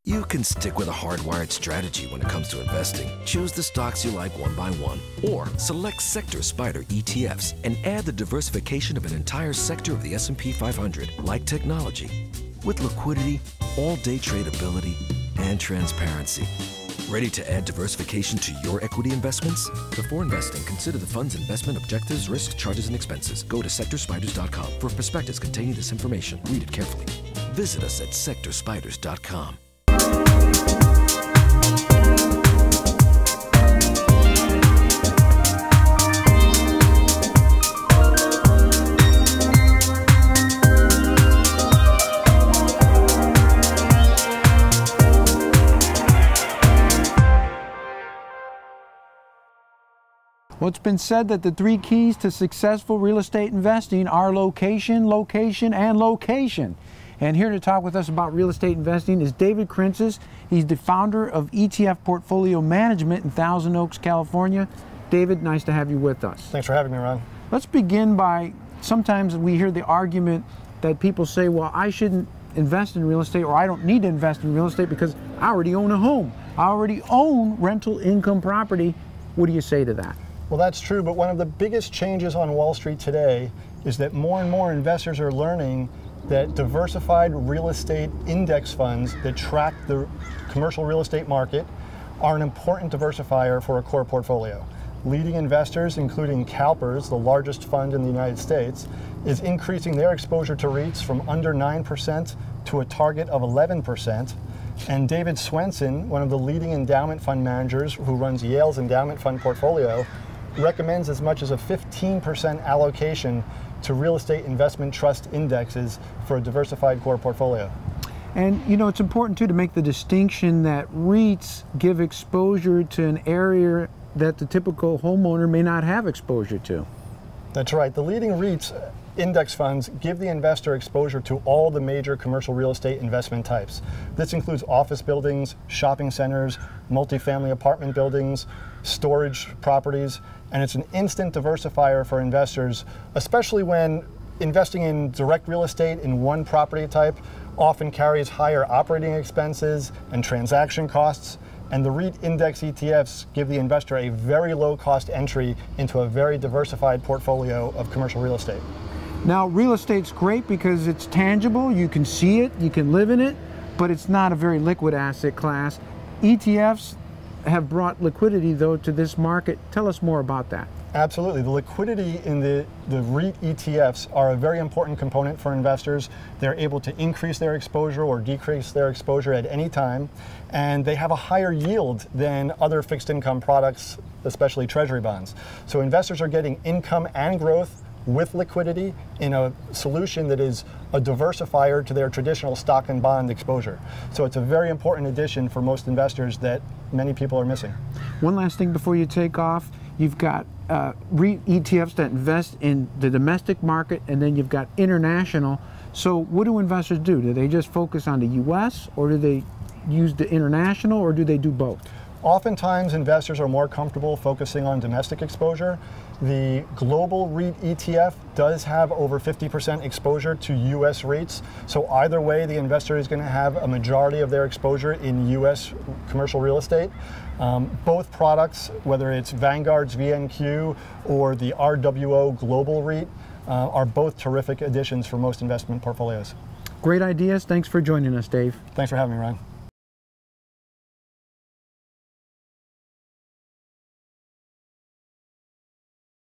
You can stick with a hardwired strategy when it comes to investing. Choose the stocks you like one by one, or select Sector SPDR ETFs and add the diversification of an entire sector of the S&P 500, like technology, with liquidity, all-day tradability, and transparency. Ready to add diversification to your equity investments? Before investing, consider the fund's investment objectives, risks, charges, and expenses. Go to sectorspiders.com for a prospectus containing this information. Read it carefully. Visit us at sectorspiders.com. Well, it's been said that the 3 keys to successful real estate investing are location, location, and location. And here to talk with us about real estate investing is David Kreinces. He's the founder of ETF Portfolio Management in Thousand Oaks, California. David, nice to have you with us. Thanks for having me, Ron. Let's begin by, sometimes we hear the argument that people say, well, I shouldn't invest in real estate, or I don't need to invest in real estate because I already own a home. I already own rental income property. What do you say to that? Well, that's true, but one of the biggest changes on Wall Street today is that more and more investors are learning that diversified real estate index funds that track the commercial real estate market are an important diversifier for a core portfolio. Leading investors, including CalPERS, the largest fund in the United States, is increasing their exposure to REITs from under 9% to a target of 11%. And David Swenson, one of the leading endowment fund managers who runs Yale's endowment fund portfolio, recommends as much as a 15% allocation to real estate investment trust indexes for a diversified core portfolio. And you know, it's important too to make the distinction that REITs give exposure to an area that the typical homeowner may not have exposure to. That's right. The leading REITs index funds give the investor exposure to all the major commercial real estate investment types. This includes office buildings, shopping centers, multifamily apartment buildings, storage properties, and it's an instant diversifier for investors, especially when investing in direct real estate in one property type often carries higher operating expenses and transaction costs. And the REIT index ETFs give the investor a very low cost entry into a very diversified portfolio of commercial real estate. Now, real estate's great because it's tangible, you can see it, you can live in it, but it's not a very liquid asset class. ETFs have brought liquidity, though, to this market. Tell us more about that. Absolutely. The liquidity in the REIT ETFs are a very important component for investors. They're able to increase their exposure or decrease their exposure at any time, and they have a higher yield than other fixed income products, especially treasury bonds. So investors are getting income and growth with liquidity in a solution that is a diversifier to their traditional stock and bond exposure. So it's a very important addition for most investors that many people are missing. One last thing before you take off. You've got REIT ETFs that invest in the domestic market, and then you've got international. So what do investors do? Do they just focus on the US, or do they use the international, or do they do both? Oftentimes investors are more comfortable focusing on domestic exposure. The global REIT ETF does have over 50% exposure to US REITs. So either way, the investor is going to have a majority of their exposure in US commercial real estate. Both products, whether it's Vanguard's VNQ or the RWO Global REIT, are both terrific additions for most investment portfolios. Great ideas. Thanks for joining us, Dave. Thanks for having me, Ryan.